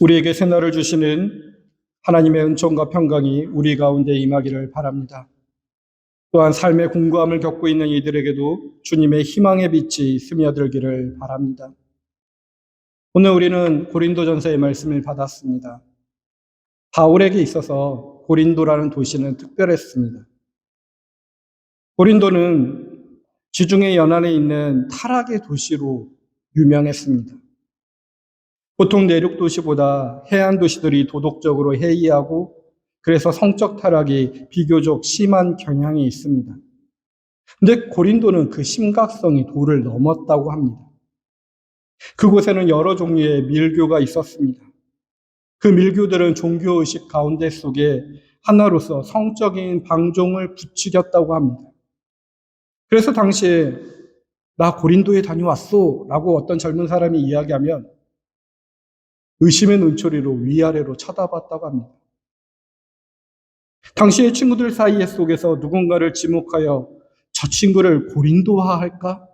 우리에게 새날을 주시는 하나님의 은총과 평강이 우리 가운데 임하기를 바랍니다. 또한 삶의 공고함을 겪고 있는 이들에게도 주님의 희망의 빛이 스며들기를 바랍니다. 오늘 우리는 고린도전서의 말씀을 받았습니다. 바울에게 있어서 고린도라는 도시는 특별했습니다. 고린도는 지중해 연안에 있는 타락의 도시로 유명했습니다. 보통 내륙 도시보다 해안 도시들이 도덕적으로 해이하고 그래서 성적 타락이 비교적 심한 경향이 있습니다. 근데 고린도는 그 심각성이 도를 넘었다고 합니다. 그곳에는 여러 종류의 밀교가 있었습니다. 그 밀교들은 종교의식 가운데 속에 하나로서 성적인 방종을 부추겼다고 합니다. 그래서 당시에 나 고린도에 다녀왔어 라고 어떤 젊은 사람이 이야기하면 의심의 눈초리로 위아래로 쳐다봤다고 합니다. 당시의 친구들 사이에 속에서 누군가를 지목하여 저 친구를 고린도화할까?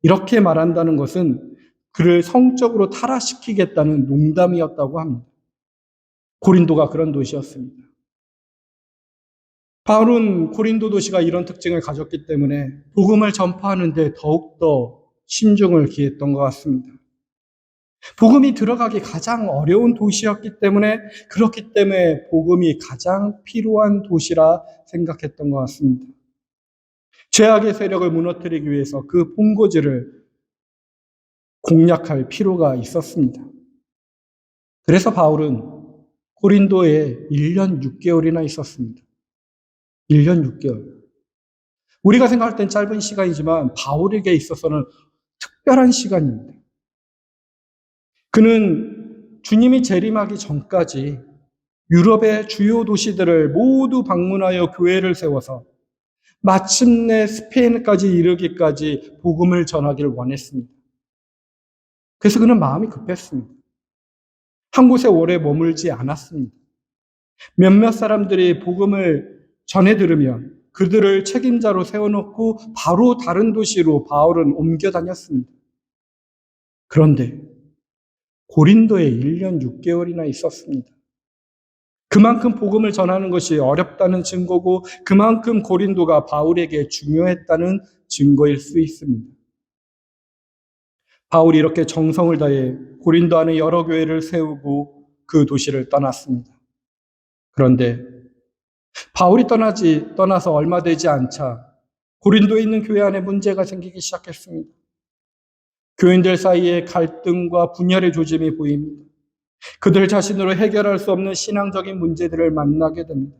이렇게 말한다는 것은 그를 성적으로 타락시키겠다는 농담이었다고 합니다. 고린도가 그런 도시였습니다. 바울은 고린도 도시가 이런 특징을 가졌기 때문에 복음을 전파하는 데 더욱더 신중을 기했던 것 같습니다. 복음이 들어가기 가장 어려운 도시였기 때문에 그렇기 때문에 복음이 가장 필요한 도시라 생각했던 것 같습니다. 죄악의 세력을 무너뜨리기 위해서 그 본고지를 공략할 필요가 있었습니다. 그래서 바울은 고린도에 1년 6개월이나 있었습니다. 1년 6개월. 우리가 생각할 땐 짧은 시간이지만 바울에게 있어서는 특별한 시간입니다. 그는 주님이 재림하기 전까지 유럽의 주요 도시들을 모두 방문하여 교회를 세워서 마침내 스페인까지 이르기까지 복음을 전하기를 원했습니다. 그래서 그는 마음이 급했습니다. 한 곳에 오래 머물지 않았습니다. 몇몇 사람들이 복음을 전해 들으면 그들을 책임자로 세워놓고 바로 다른 도시로 바울은 옮겨 다녔습니다. 그런데 고린도에 1년 6개월이나 있었습니다. 그만큼 복음을 전하는 것이 어렵다는 증거고 그만큼 고린도가 바울에게 중요했다는 증거일 수 있습니다. 바울이 이렇게 정성을 다해 고린도 안에 여러 교회를 세우고 그 도시를 떠났습니다. 그런데 바울이 떠나서 얼마 되지 않자 고린도에 있는 교회 안에 문제가 생기기 시작했습니다. 교인들 사이에 갈등과 분열의 조짐이 보입니다. 그들 자신으로 해결할 수 없는 신앙적인 문제들을 만나게 됩니다.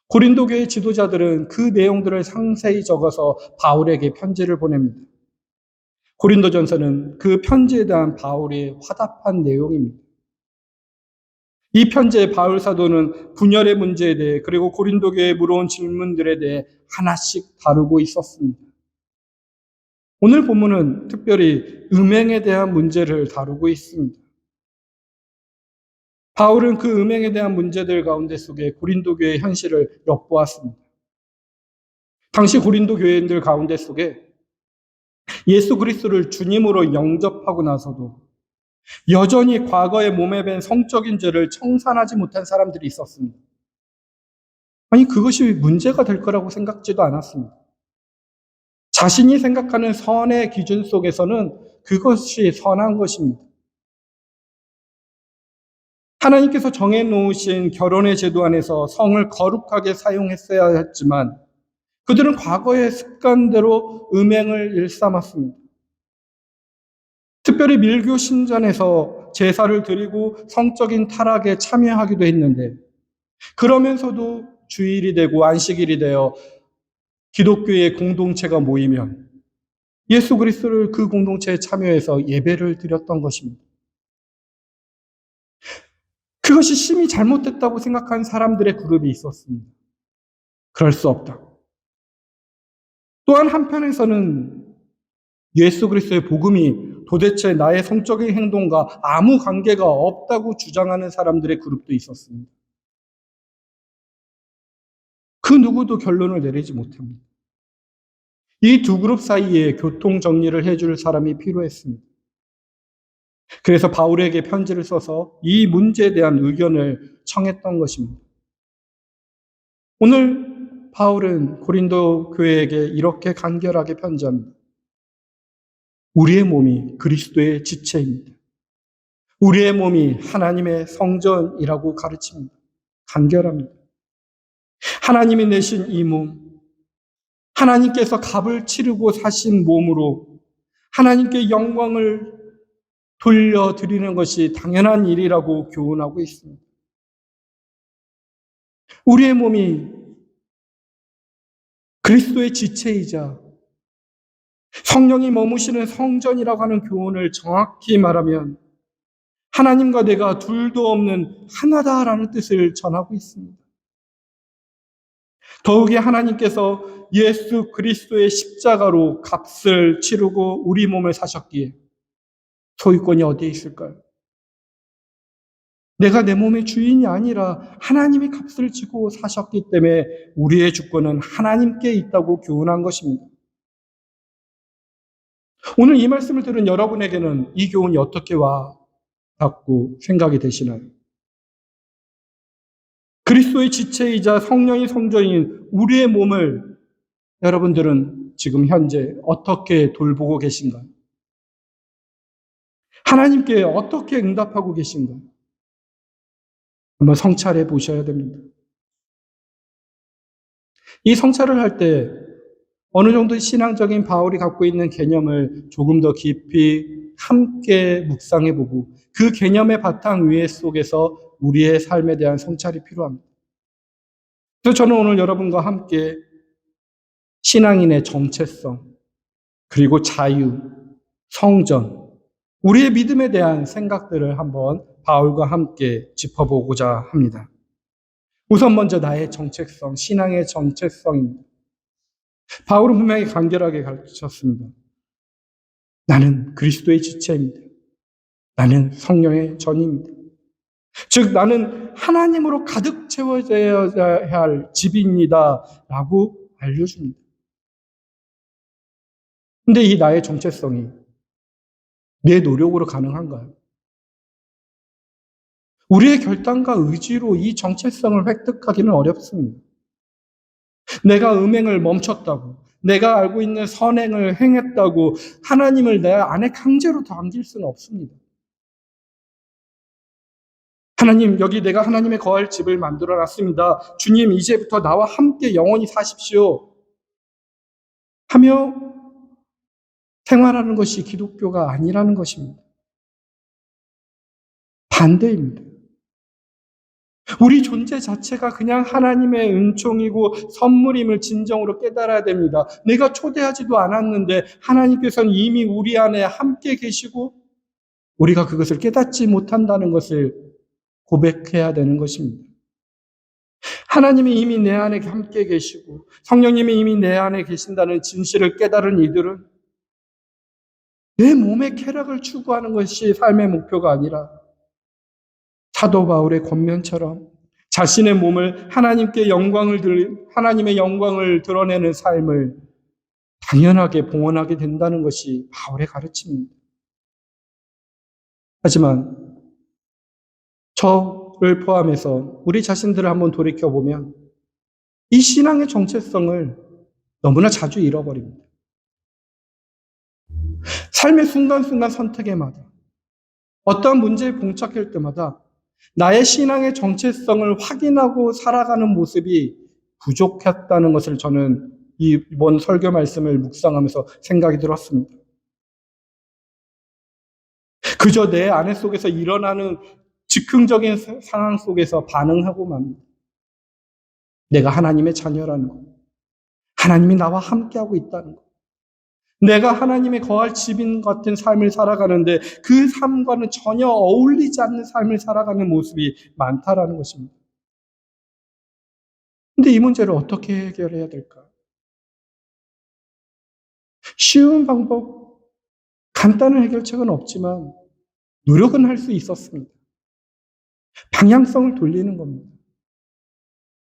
고린도 교회 지도자들은 그 내용들을 상세히 적어서 바울에게 편지를 보냅니다. 고린도전서는 그 편지에 대한 바울의 화답한 내용입니다. 이 편지에 바울 사도는 분열의 문제에 대해 그리고 고린도 교회에 물어온 질문들에 대해 하나씩 다루고 있었습니다. 오늘 본문은 특별히 음행에 대한 문제를 다루고 있습니다. 바울은 그 음행에 대한 문제들 가운데 속에 고린도 교회의 현실을 엿보았습니다. 당시 고린도 교회인들 가운데 속에 예수 그리스도를 주님으로 영접하고 나서도 여전히 과거의 몸에 밴 성적인 죄를 청산하지 못한 사람들이 있었습니다. 아니, 그것이 문제가 될 거라고 생각지도 않았습니다. 자신이 생각하는 선의 기준 속에서는 그것이 선한 것입니다. 하나님께서 정해놓으신 결혼의 제도 안에서 성을 거룩하게 사용했어야 했지만 그들은 과거의 습관대로 음행을 일삼았습니다. 특별히 밀교 신전에서 제사를 드리고 성적인 타락에 참여하기도 했는데 그러면서도 주일이 되고 안식일이 되어 기독교의 공동체가 모이면 예수 그리스도를 그 공동체에 참여해서 예배를 드렸던 것입니다. 그것이 심히 잘못됐다고 생각한 사람들의 그룹이 있었습니다. 그럴 수 없다. 또한 한편에서는 예수 그리스도의 복음이 도대체 나의 성적인 행동과 아무 관계가 없다고 주장하는 사람들의 그룹도 있었습니다. 그 누구도 결론을 내리지 못합니다. 이 두 그룹 사이에 교통 정리를 해줄 사람이 필요했습니다. 그래서 바울에게 편지를 써서 이 문제에 대한 의견을 청했던 것입니다. 오늘 바울은 고린도 교회에게 이렇게 간결하게 편지합니다. 우리의 몸이 그리스도의 지체입니다. 우리의 몸이 하나님의 성전이라고 가르칩니다. 간결합니다. 하나님이 내신 이 몸, 하나님께서 값을 치르고 사신 몸으로 하나님께 영광을 돌려드리는 것이 당연한 일이라고 교훈하고 있습니다. 우리의 몸이 그리스도의 지체이자 성령이 머무시는 성전이라고 하는 교훈을 정확히 말하면 하나님과 내가 둘도 없는 하나다라는 뜻을 전하고 있습니다. 더욱이 하나님께서 예수 그리스도의 십자가로 값을 치르고 우리 몸을 사셨기에 소유권이 어디에 있을까요? 내가 내 몸의 주인이 아니라 하나님이 값을 지고 사셨기 때문에 우리의 주권은 하나님께 있다고 교훈한 것입니다. 오늘 이 말씀을 들은 여러분에게는 이 교훈이 어떻게 와닿고 생각이 되시나요? 그리스도의 지체이자 성령의 성전인 우리의 몸을 여러분들은 지금 현재 어떻게 돌보고 계신가요? 하나님께 어떻게 응답하고 계신가요? 한번 성찰해 보셔야 됩니다. 이 성찰을 할 때 어느 정도 신앙적인 바울이 갖고 있는 개념을 조금 더 깊이 함께 묵상해 보고 그 개념의 바탕 위에 속에서 우리의 삶에 대한 성찰이 필요합니다. 그래서 저는 오늘 여러분과 함께 신앙인의 정체성, 그리고 자유, 성전, 우리의 믿음에 대한 생각들을 한번 바울과 함께 짚어보고자 합니다. 우선 먼저 나의 정체성, 신앙의 정체성입니다. 바울은 분명히 간결하게 가르쳤습니다. 나는 그리스도의 지체입니다. 나는 성령의 전입니다. 즉 나는 하나님으로 가득 채워져야 할 집입니다. 라고 알려줍니다. 근데 이 나의 정체성이 내 노력으로 가능한가요? 우리의 결단과 의지로 이 정체성을 획득하기는 어렵습니다. 내가 음행을 멈췄다고, 내가 알고 있는 선행을 행했다고 하나님을 내 안에 강제로 당길 수는 없습니다. 하나님, 여기 내가 하나님의 거할 집을 만들어 놨습니다. 주님, 이제부터 나와 함께 영원히 사십시오. 하며 생활하는 것이 기독교가 아니라는 것입니다. 반대입니다. 우리 존재 자체가 그냥 하나님의 은총이고 선물임을 진정으로 깨달아야 됩니다. 내가 초대하지도 않았는데 하나님께서는 이미 우리 안에 함께 계시고 우리가 그것을 깨닫지 못한다는 것을 고백해야 되는 것입니다. 하나님이 이미 내 안에 함께 계시고 성령님이 이미 내 안에 계신다는 진실을 깨달은 이들은 내 몸의 쾌락을 추구하는 것이 삶의 목표가 아니라 사도 바울의 권면처럼 자신의 몸을 하나님의 영광을 드러내는 삶을 당연하게 봉헌하게 된다는 것이 바울의 가르침입니다. 하지만 저를 포함해서 우리 자신들을 한번 돌이켜보면 이 신앙의 정체성을 너무나 자주 잃어버립니다. 삶의 순간순간 선택에마다 어떠한 문제에 봉착할 때마다 나의 신앙의 정체성을 확인하고 살아가는 모습이 부족했다는 것을 저는 이번 설교 말씀을 묵상하면서 생각이 들었습니다. 그저 내 안에 속에서 일어나는 즉흥적인 상황 속에서 반응하고 맙니다. 내가 하나님의 자녀라는 것, 하나님이 나와 함께하고 있다는 것, 내가 하나님의 거할 집인 같은 삶을 살아가는데 그 삶과는 전혀 어울리지 않는 삶을 살아가는 모습이 많다라는 것입니다. 근데 이 문제를 어떻게 해결해야 될까? 쉬운 방법, 간단한 해결책은 없지만 노력은 할 수 있었습니다. 방향성을 돌리는 겁니다.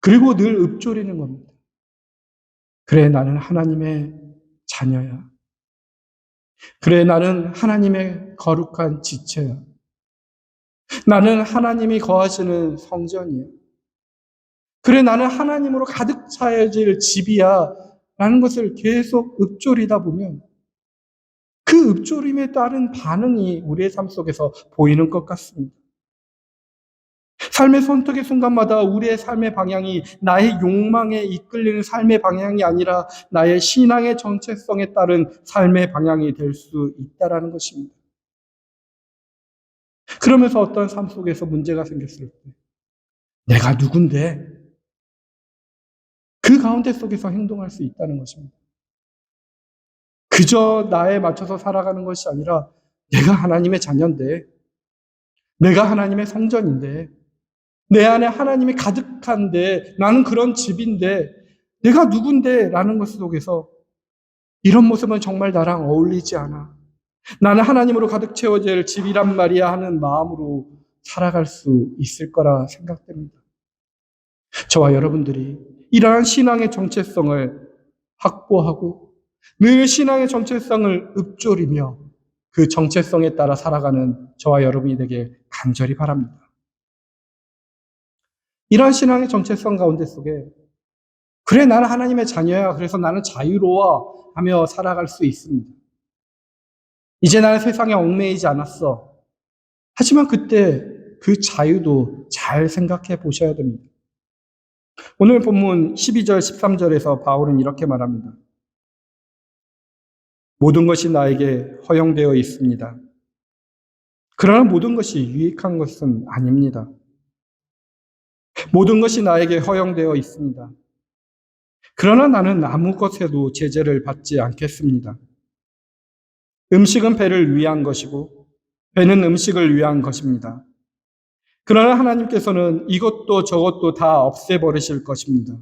그리고 늘 읊조리는 겁니다. 그래, 나는 하나님의 자녀야. 그래, 나는 하나님의 거룩한 지체야. 나는 하나님이 거하시는 성전이야. 그래, 나는 하나님으로 가득 차여질 집이야. 라는 것을 계속 읊조리다 보면 그 읊조림에 따른 반응이 우리의 삶 속에서 보이는 것 같습니다. 삶의 선택의 순간마다 우리의 삶의 방향이 나의 욕망에 이끌리는 삶의 방향이 아니라 나의 신앙의 정체성에 따른 삶의 방향이 될 수 있다는 것입니다. 그러면서 어떤 삶 속에서 문제가 생겼을 때 내가 누군데 그 가운데 속에서 행동할 수 있다는 것입니다. 그저 나에 맞춰서 살아가는 것이 아니라 내가 하나님의 자녀인데, 내가 하나님의 성전인데, 내 안에 하나님이 가득한데, 나는 그런 집인데, 내가 누군데? 라는 것 속에서 이런 모습은 정말 나랑 어울리지 않아. 나는 하나님으로 가득 채워질 집이란 말이야 하는 마음으로 살아갈 수 있을 거라 생각됩니다. 저와 여러분들이 이러한 신앙의 정체성을 확보하고 늘 신앙의 정체성을 읊조리며 그 정체성에 따라 살아가는 저와 여러분이 되길 간절히 바랍니다. 이러한 신앙의 정체성 가운데 속에 그래, 나는 하나님의 자녀야. 그래서 나는 자유로워 하며 살아갈 수 있습니다. 이제 나는 세상에 얽매이지 않았어. 하지만 그때 그 자유도 잘 생각해 보셔야 됩니다. 오늘 본문 12절, 13절에서 바울은 이렇게 말합니다. 모든 것이 나에게 허용되어 있습니다. 그러나 모든 것이 유익한 것은 아닙니다. 모든 것이 나에게 허용되어 있습니다. 그러나 나는 아무 것에도 제재를 받지 않겠습니다. 음식은 배를 위한 것이고 배는 음식을 위한 것입니다. 그러나 하나님께서는 이것도 저것도 다 없애버리실 것입니다.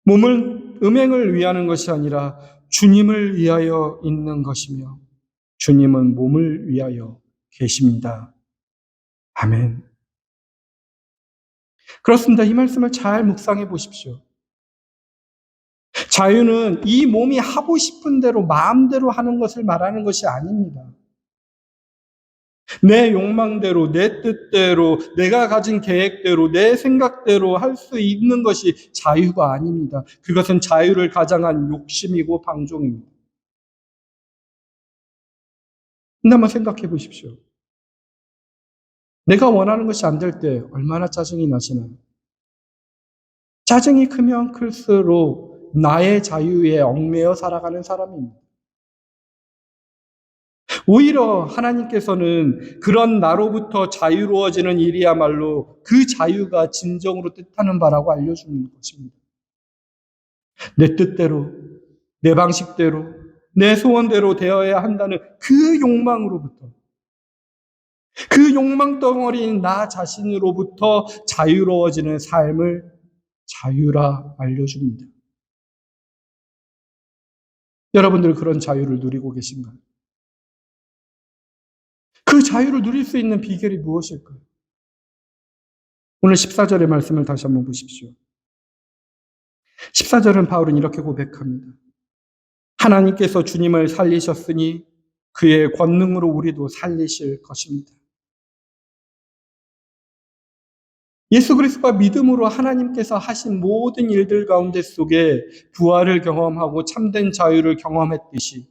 몸은 음행을 위하는 것이 아니라 주님을 위하여 있는 것이며 주님은 몸을 위하여 계십니다. 아멘. 그렇습니다. 이 말씀을 잘 묵상해 보십시오. 자유는 이 몸이 하고 싶은 대로 마음대로 하는 것을 말하는 것이 아닙니다. 내 욕망대로, 내 뜻대로, 내가 가진 계획대로, 내 생각대로 할 수 있는 것이 자유가 아닙니다. 그것은 자유를 가장한 욕심이고 방종입니다. 근데 한번 생각해 보십시오. 내가 원하는 것이 안 될 때 얼마나 짜증이 나시나요? 짜증이 크면 클수록 나의 자유에 얽매여 살아가는 사람입니다. 오히려 하나님께서는 그런 나로부터 자유로워지는 일이야말로 그 자유가 진정으로 뜻하는 바라고 알려주는 것입니다. 내 뜻대로, 내 방식대로, 내 소원대로 되어야 한다는 그 욕망으로부터, 그 욕망 덩어리인 나 자신으로부터 자유로워지는 삶을 자유라 알려줍니다. 여러분들 그런 자유를 누리고 계신가요? 그 자유를 누릴 수 있는 비결이 무엇일까요? 오늘 14절의 말씀을 다시 한번 보십시오. 14절은 바울은 이렇게 고백합니다. 하나님께서 주님을 살리셨으니 그의 권능으로 우리도 살리실 것입니다. 예수 그리스도가 믿음으로 하나님께서 하신 모든 일들 가운데 속에 부활을 경험하고 참된 자유를 경험했듯이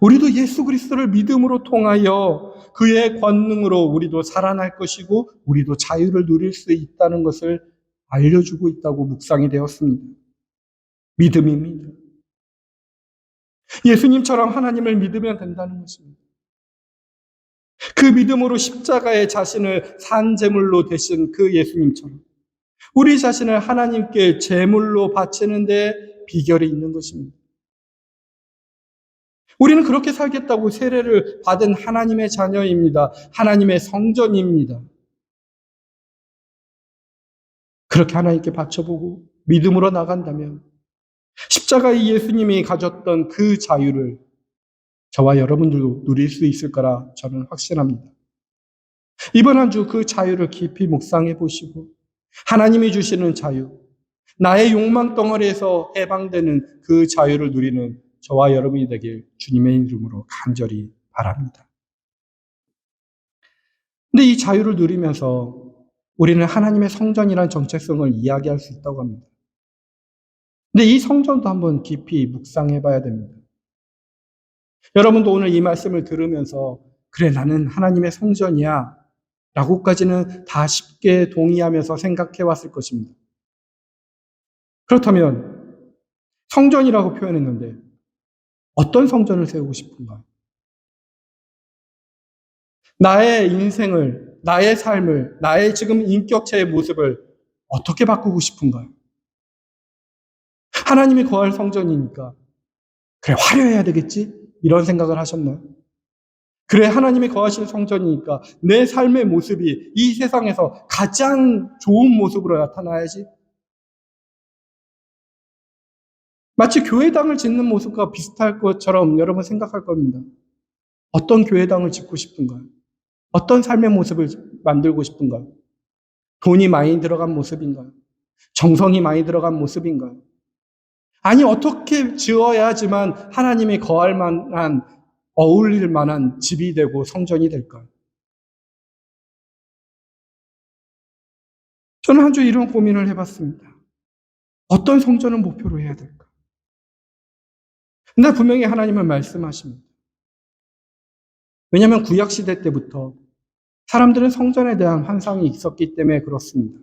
우리도 예수 그리스도를 믿음으로 통하여 그의 권능으로 우리도 살아날 것이고 우리도 자유를 누릴 수 있다는 것을 알려주고 있다고 묵상이 되었습니다. 믿음입니다. 예수님처럼 하나님을 믿으면 된다는 것입니다. 그 믿음으로 십자가에 자신을 산 제물로 대신 그 예수님처럼 우리 자신을 하나님께 제물로 바치는 데 비결이 있는 것입니다. 우리는 그렇게 살겠다고 세례를 받은 하나님의 자녀입니다. 하나님의 성전입니다. 그렇게 하나님께 바쳐보고 믿음으로 나간다면 십자가의 예수님이 가졌던 그 자유를 저와 여러분들도 누릴 수 있을 거라 저는 확신합니다. 이번 한 주 그 자유를 깊이 묵상해 보시고 하나님이 주시는 자유, 나의 욕망 덩어리에서 해방되는 그 자유를 누리는 저와 여러분이 되길 주님의 이름으로 간절히 바랍니다. 근데 이 자유를 누리면서 우리는 하나님의 성전이라는 정체성을 이야기할 수 있다고 합니다. 근데 이 성전도 한번 깊이 묵상해 봐야 됩니다. 여러분도 오늘 이 말씀을 들으면서 그래 나는 하나님의 성전이야 라고까지는 다 쉽게 동의하면서 생각해 왔을 것입니다. 그렇다면 성전이라고 표현했는데 어떤 성전을 세우고 싶은가? 나의 인생을, 나의 삶을, 나의 지금 인격체의 모습을 어떻게 바꾸고 싶은가요? 하나님이 거할 성전이니까 그래 화려해야 되겠지? 이런 생각을 하셨나요? 그래 하나님이 거하실 성전이니까 내 삶의 모습이 이 세상에서 가장 좋은 모습으로 나타나야지. 마치 교회당을 짓는 모습과 비슷할 것처럼 여러분 생각할 겁니다. 어떤 교회당을 짓고 싶은가요? 어떤 삶의 모습을 만들고 싶은가요? 돈이 많이 들어간 모습인가요? 정성이 많이 들어간 모습인가요? 아니, 어떻게 지어야지만 하나님이 거할 만한, 어울릴 만한 집이 되고 성전이 될까요? 저는 한 주 이런 고민을 해봤습니다. 어떤 성전을 목표로 해야 될까? 근데 분명히 하나님은 말씀하십니다. 왜냐하면 구약시대 때부터 사람들은 성전에 대한 환상이 있었기 때문에 그렇습니다.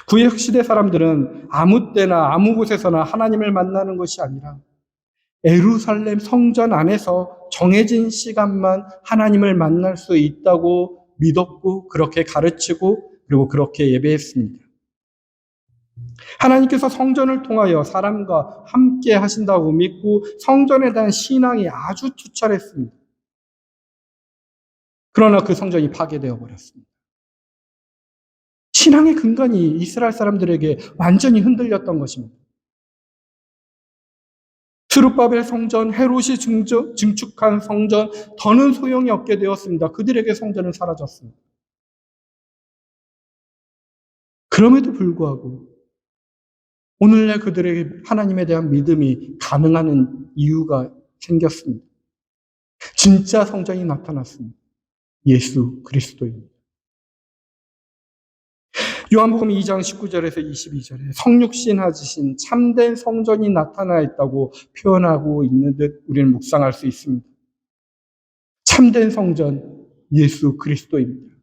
구약시대 사람들은 아무 때나 아무 곳에서나 하나님을 만나는 것이 아니라 예루살렘 성전 안에서 정해진 시간만 하나님을 만날 수 있다고 믿었고 그렇게 가르치고 그리고 그렇게 예배했습니다. 하나님께서 성전을 통하여 사람과 함께 하신다고 믿고 성전에 대한 신앙이 아주 투철했습니다. 그러나 그 성전이 파괴되어 버렸습니다. 신앙의 근간이 이스라엘 사람들에게 완전히 흔들렸던 것입니다. 스룹바벨 성전, 헤롯이 증축한 성전, 더는 소용이 없게 되었습니다. 그들에게 성전은 사라졌습니다. 그럼에도 불구하고 오늘날 그들에게 하나님에 대한 믿음이 가능한 이유가 생겼습니다. 진짜 성전이 나타났습니다. 예수 그리스도입니다. 요한복음 2장 19절에서 22절에 성육신하신 참된 성전이 나타나 있다고 표현하고 있는 듯 우리는 묵상할 수 있습니다. 참된 성전 예수 그리스도입니다.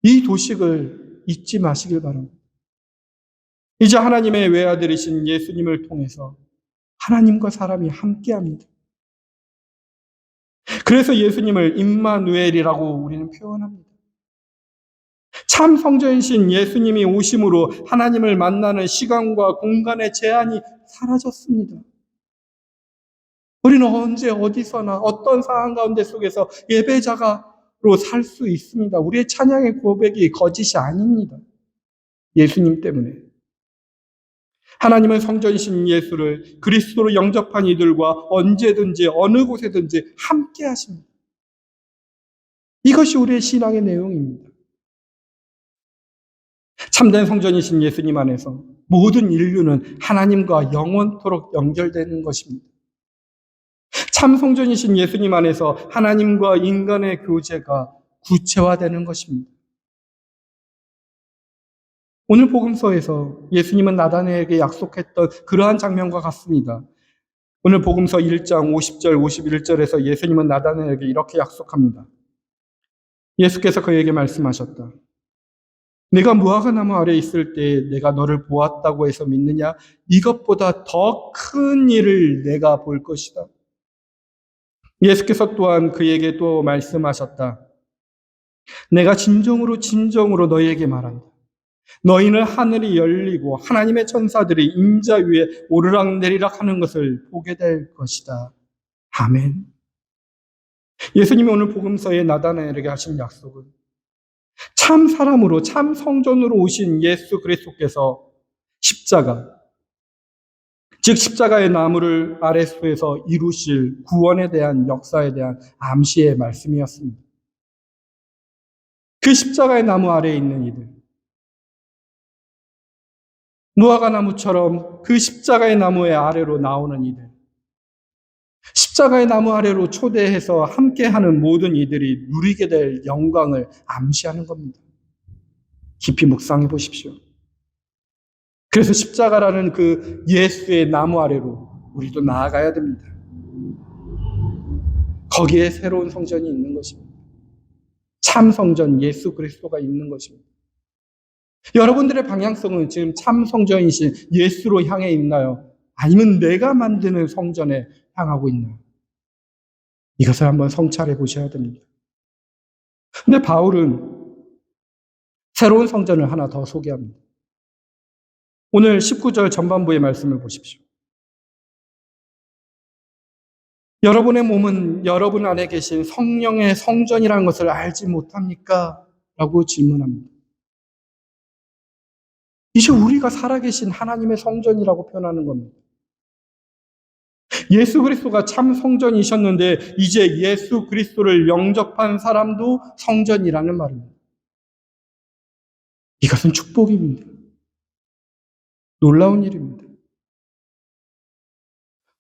이 도식을 잊지 마시길 바랍니다. 이제 하나님의 외아들이신 예수님을 통해서 하나님과 사람이 함께합니다. 그래서 예수님을 임마누엘이라고 우리는 표현합니다. 참 성전이신 예수님이 오심으로 하나님을 만나는 시간과 공간의 제한이 사라졌습니다. 우리는 언제 어디서나 어떤 상황 가운데 속에서 예배자가로 살 수 있습니다. 우리의 찬양의 고백이 거짓이 아닙니다. 예수님 때문에. 하나님은 성전이신 예수를 그리스도로 영접한 이들과 언제든지 어느 곳에든지 함께 하십니다. 이것이 우리의 신앙의 내용입니다. 참된 성전이신 예수님 안에서 모든 인류는 하나님과 영원토록 연결되는 것입니다. 참 성전이신 예수님 안에서 하나님과 인간의 교제가 구체화되는 것입니다. 오늘 복음서에서 예수님은 나다나엘에게 약속했던 그러한 장면과 같습니다. 오늘 복음서 1장 50절 51절에서 예수님은 나다나엘에게 이렇게 약속합니다. 예수께서 그에게 말씀하셨다. 내가 무화과나무 아래 있을 때 내가 너를 보았다고 해서 믿느냐? 이것보다 더 큰 일을 내가 볼 것이다. 예수께서 또한 그에게 또 말씀하셨다. 내가 진정으로 너희에게 말한다. 너희는 하늘이 열리고 하나님의 천사들이 인자 위에 오르락내리락 하는 것을 보게 될 것이다. 아멘. 예수님이 오늘 복음서에 나다나엘에게 하신 약속은 참 사람으로 참 성전으로 오신 예수 그리스도께서 십자가, 즉 십자가의 나무를 아랫수에서 이루실 구원에 대한 역사에 대한 암시의 말씀이었습니다. 그 십자가의 나무 아래에 있는 이들, 무화과 나무처럼 그 십자가의 나무의 아래로 나오는 이들, 십자가의 나무 아래로 초대해서 함께하는 모든 이들이 누리게 될 영광을 암시하는 겁니다. 깊이 묵상해 보십시오. 그래서 십자가라는 그 예수의 나무 아래로 우리도 나아가야 됩니다. 거기에 새로운 성전이 있는 것입니다. 참 성전 예수 그리스도가 있는 것입니다. 여러분들의 방향성은 지금 참 성전이신 예수로 향해 있나요? 아니면 내가 만드는 성전에 향하고 있나요? 이것을 한번 성찰해 보셔야 됩니다. 근데 바울은 새로운 성전을 하나 더 소개합니다. 오늘 19절 전반부의 말씀을 보십시오. 여러분의 몸은 여러분 안에 계신 성령의 성전이라는 것을 알지 못합니까? 라고 질문합니다. 이제 우리가 살아계신 하나님의 성전이라고 표현하는 겁니다. 예수 그리스도가 참 성전이셨는데 이제 예수 그리스도를 영접한 사람도 성전이라는 말입니다. 이것은 축복입니다. 놀라운 일입니다.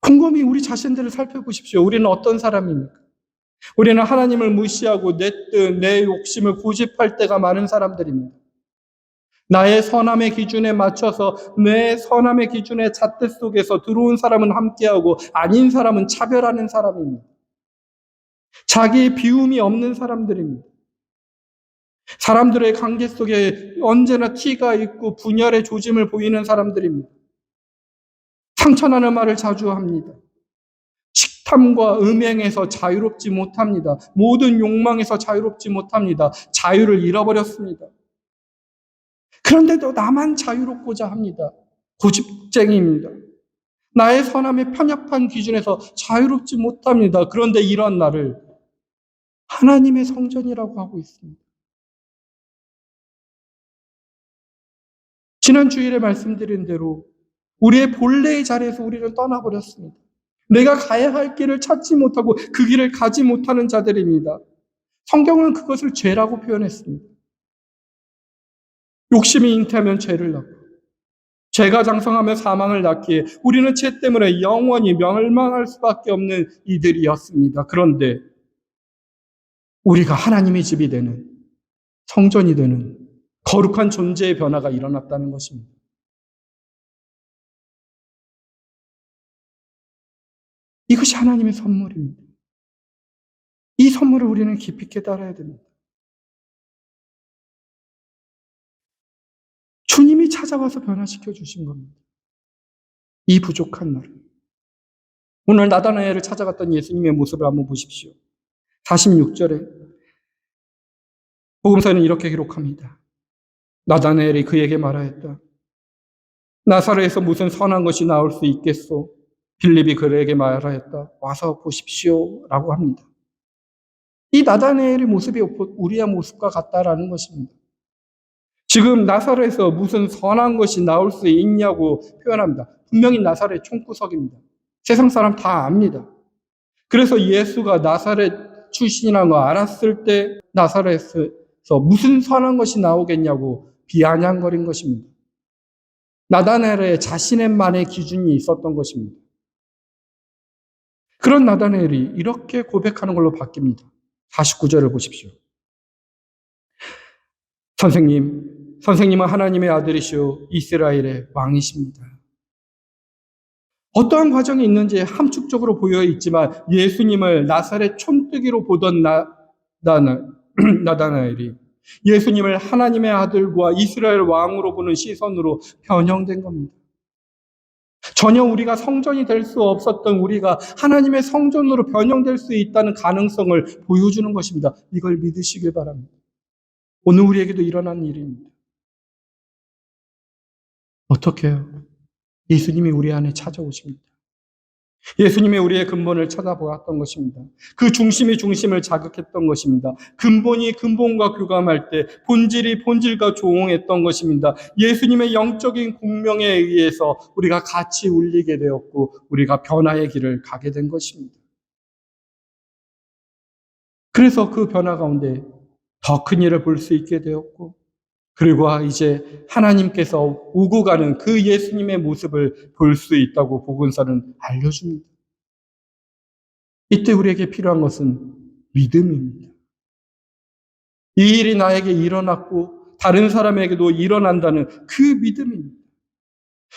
곰곰이 우리 자신들을 살펴보십시오. 우리는 어떤 사람입니까? 우리는 하나님을 무시하고 내 뜻, 내 욕심을 고집할 때가 많은 사람들입니다. 나의 선함의 기준에 맞춰서 내 선함의 기준의 잣대 속에서 들어온 사람은 함께하고 아닌 사람은 차별하는 사람입니다. 자기의 비움이 없는 사람들입니다. 사람들의 관계 속에 언제나 티가 있고 분열의 조짐을 보이는 사람들입니다. 상처나는 말을 자주 합니다. 식탐과 음행에서 자유롭지 못합니다. 모든 욕망에서 자유롭지 못합니다. 자유를 잃어버렸습니다. 그런데도 나만 자유롭고자 합니다. 고집쟁이입니다. 나의 선함의 편협한 기준에서 자유롭지 못합니다. 그런데 이런 나를 하나님의 성전이라고 하고 있습니다. 지난 주일에 말씀드린 대로 우리의 본래의 자리에서 우리를 떠나버렸습니다. 내가 가야 할 길을 찾지 못하고 그 길을 가지 못하는 자들입니다. 성경은 그것을 죄라고 표현했습니다. 욕심이 잉태하면 죄를 낳고 죄가 장성하며 사망을 낳기에 우리는 죄 때문에 영원히 멸망할 수밖에 없는 이들이었습니다. 그런데 우리가 하나님의 집이 되는 성전이 되는 거룩한 존재의 변화가 일어났다는 것입니다. 이것이 하나님의 선물입니다. 이 선물을 우리는 깊이 깨달아야 됩니다. 주님이 찾아와서 변화시켜 주신 겁니다. 이 부족한 나를. 오늘 나다나엘을 찾아갔던 예수님의 모습을 한번 보십시오. 46절에 복음서는 이렇게 기록합니다. 나다나엘이 그에게 말하였다. 나사렛에서 무슨 선한 것이 나올 수 있겠소? 빌립이 그에게 말하였다. 와서 보십시오. 라고 합니다. 이 나다나엘의 모습이 우리의 모습과 같다라는 것입니다. 지금 나사렛에서 무슨 선한 것이 나올 수 있냐고 표현합니다. 분명히 나사렛 총구석입니다. 세상 사람 다 압니다. 그래서 예수가 나사렛 출신이라는 거 알았을 때 나사렛에서 무슨 선한 것이 나오겠냐고 비아냥거린 것입니다. 나다나엘의 자신의만의 기준이 있었던 것입니다. 그런 나다나엘이 이렇게 고백하는 걸로 바뀝니다. 49절을 보십시오. 선생님은 하나님의 아들이시오 이스라엘의 왕이십니다. 어떠한 과정이 있는지 함축적으로 보여 있지만 예수님을 나사렛 촌뜨기로 보던 나다나엘이 예수님을 하나님의 아들과 이스라엘 왕으로 보는 시선으로 변형된 겁니다. 전혀 우리가 성전이 될 수 없었던 우리가 하나님의 성전으로 변형될 수 있다는 가능성을 보여주는 것입니다. 이걸 믿으시길 바랍니다. 오늘 우리에게도 일어난 일입니다. 어떻게 해요? 예수님이 우리 안에 찾아오십니다. 예수님이 우리의 근본을 찾아보았던 것입니다. 그 중심이 중심을 자극했던 것입니다. 근본이 근본과 교감할 때 본질이 본질과 조응했던 것입니다. 예수님의 영적인 공명에 의해서 우리가 같이 울리게 되었고 우리가 변화의 길을 가게 된 것입니다. 그래서 그 변화 가운데 더 큰 일을 볼 수 있게 되었고 그리고 이제 하나님께서 오고 가는 그 예수님의 모습을 볼 수 있다고 복음서는 알려줍니다. 이때 우리에게 필요한 것은 믿음입니다. 이 일이 나에게 일어났고 다른 사람에게도 일어난다는 그 믿음입니다.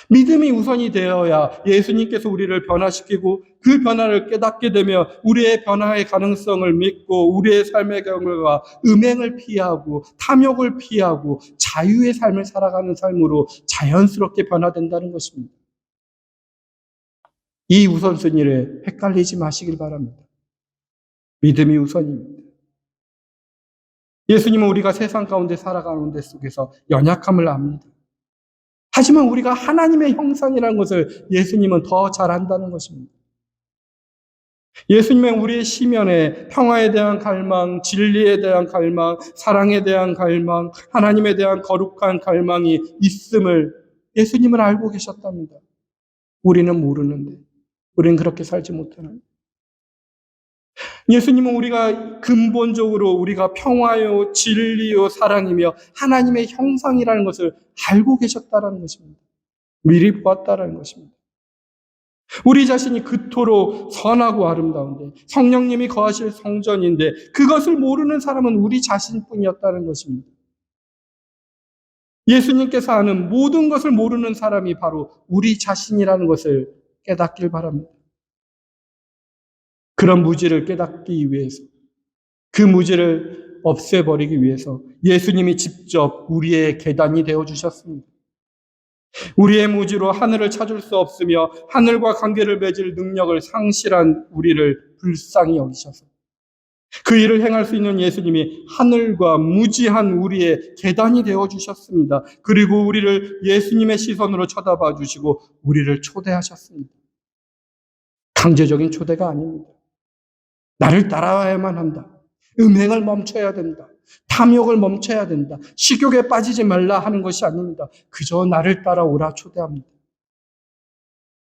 믿음이 우선이 되어야 예수님께서 우리를 변화시키고 그 변화를 깨닫게 되며 우리의 변화의 가능성을 믿고 우리의 삶의 경험과 음행을 피하고 탐욕을 피하고 자유의 삶을 살아가는 삶으로 자연스럽게 변화된다는 것입니다. 이 우선순위를 헷갈리지 마시길 바랍니다. 믿음이 우선입니다. 예수님은 우리가 세상 가운데 살아가는 데 속에서 연약함을 압니다. 하지만 우리가 하나님의 형상이라는 것을 예수님은 더 잘 안다는 것입니다. 예수님은 우리의 시면에 평화에 대한 갈망, 진리에 대한 갈망, 사랑에 대한 갈망, 하나님에 대한 거룩한 갈망이 있음을 예수님은 알고 계셨답니다. 우리는 모르는데, 우리는 그렇게 살지 못하는. 예수님은 우리가 근본적으로 우리가 평화요, 진리요, 사랑이며 하나님의 형상이라는 것을 알고 계셨다는 것입니다. 미리 보았다는 것입니다. 우리 자신이 그토록 선하고 아름다운데 성령님이 거하실 성전인데 그것을 모르는 사람은 우리 자신뿐이었다는 것입니다. 예수님께서 아는 모든 것을 모르는 사람이 바로 우리 자신이라는 것을 깨닫길 바랍니다. 그런 무지를 깨닫기 위해서, 그 무지를 없애버리기 위해서 예수님이 직접 우리의 계단이 되어주셨습니다. 우리의 무지로 하늘을 찾을 수 없으며 하늘과 관계를 맺을 능력을 상실한 우리를 불쌍히 여기셔서 그 일을 행할 수 있는 예수님이 하늘과 무지한 우리의 계단이 되어주셨습니다. 그리고 우리를 예수님의 시선으로 쳐다봐 주시고 우리를 초대하셨습니다. 강제적인 초대가 아닙니다. 나를 따라와야만 한다. 음행을 멈춰야 된다. 탐욕을 멈춰야 된다. 식욕에 빠지지 말라 하는 것이 아닙니다. 그저 나를 따라오라 초대합니다.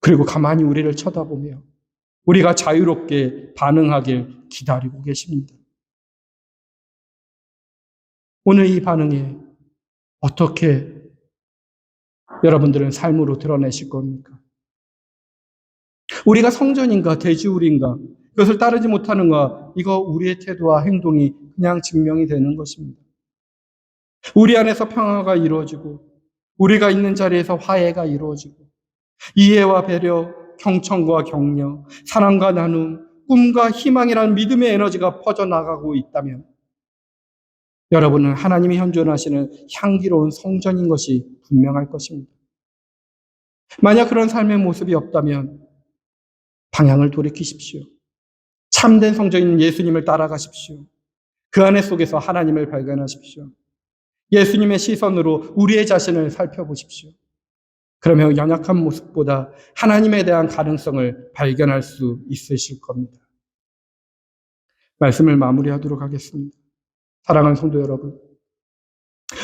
그리고 가만히 우리를 쳐다보며 우리가 자유롭게 반응하길 기다리고 계십니다. 오늘 이 반응에 어떻게 여러분들은 삶으로 드러내실 겁니까? 우리가 성전인가 돼지우리인가 그것을 따르지 못하는가 이거 우리의 태도와 행동이 그냥 증명이 되는 것입니다. 우리 안에서 평화가 이루어지고 우리가 있는 자리에서 화해가 이루어지고 이해와 배려, 경청과 격려, 사랑과 나눔, 꿈과 희망이라는 믿음의 에너지가 퍼져나가고 있다면 여러분은 하나님이 현존하시는 향기로운 성전인 것이 분명할 것입니다. 만약 그런 삶의 모습이 없다면 방향을 돌이키십시오. 참된 성전인 예수님을 따라가십시오. 그 안에 속에서 하나님을 발견하십시오. 예수님의 시선으로 우리의 자신을 살펴보십시오. 그러면 연약한 모습보다 하나님에 대한 가능성을 발견할 수 있으실 겁니다. 말씀을 마무리하도록 하겠습니다. 사랑하는 성도 여러분,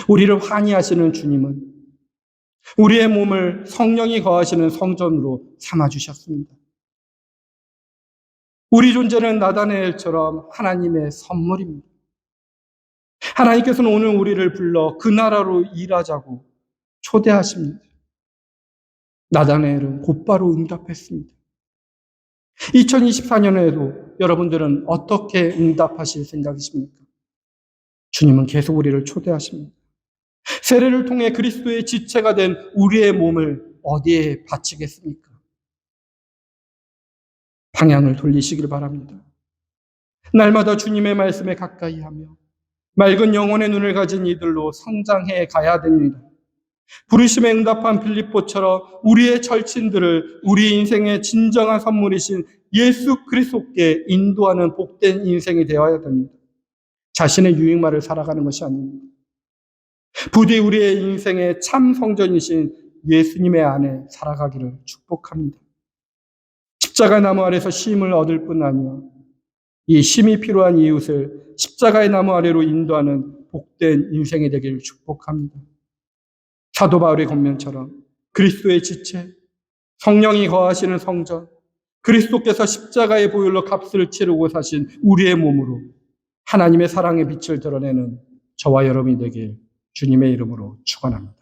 우리를 환희하시는 주님은 우리의 몸을 성령이 거하시는 성전으로 삼아주셨습니다. 우리 존재는 나다나엘처럼 하나님의 선물입니다. 하나님께서는 오늘 우리를 불러 그 나라로 일하자고 초대하십니다. 나다나엘은 곧바로 응답했습니다. 2024년에도 여러분들은 어떻게 응답하실 생각이십니까? 주님은 계속 우리를 초대하십니다. 세례를 통해 그리스도의 지체가 된 우리의 몸을 어디에 바치겠습니까? 방향을 돌리시길 바랍니다. 날마다 주님의 말씀에 가까이 하며 맑은 영혼의 눈을 가진 이들로 성장해 가야 됩니다. 부르심에 응답한 빌립보처럼 우리의 절친들을 우리 인생의 진정한 선물이신 예수 그리스도께 인도하는 복된 인생이 되어야 됩니다. 자신의 유익말을 살아가는 것이 아닙니다. 부디 우리의 인생의 참 성전이신 예수님의 안에 살아가기를 축복합니다. 십자가의 나무 아래서 쉼을 얻을 뿐 아니라 이 쉼이 필요한 이웃을 십자가의 나무 아래로 인도하는 복된 인생이 되기를 축복합니다. 사도 바울의 권면처럼 그리스도의 지체, 성령이 거하시는 성전, 그리스도께서 십자가의 보혈로 값을 치르고 사신 우리의 몸으로 하나님의 사랑의 빛을 드러내는 저와 여러분이 되길 주님의 이름으로 축원합니다.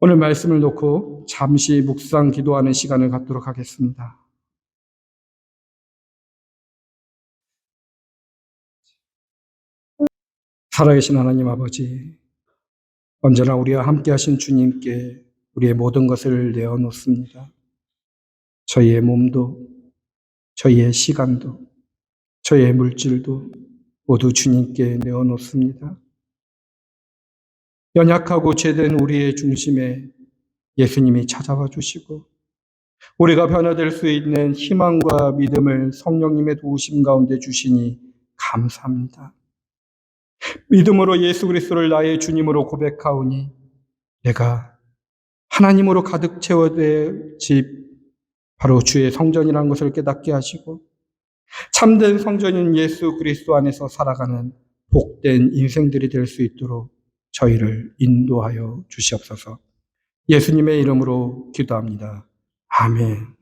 오늘 말씀을 놓고 잠시 묵상 기도하는 시간을 갖도록 하겠습니다. 살아계신 하나님 아버지, 언제나 우리와 함께 하신 주님께 우리의 모든 것을 내어놓습니다. 저희의 몸도, 저희의 시간도, 저희의 물질도 모두 주님께 내어놓습니다. 연약하고 죄된 우리의 중심에 예수님이 찾아와 주시고 우리가 변화될 수 있는 희망과 믿음을 성령님의 도우심 가운데 주시니 감사합니다. 믿음으로 예수 그리스도를 나의 주님으로 고백하오니 내가 하나님으로 가득 채워될 집 바로 주의 성전이라는 것을 깨닫게 하시고 참된 성전인 예수 그리스도 안에서 살아가는 복된 인생들이 될 수 있도록 저희를 인도하여 주시옵소서. 예수님의 이름으로 기도합니다. 아멘.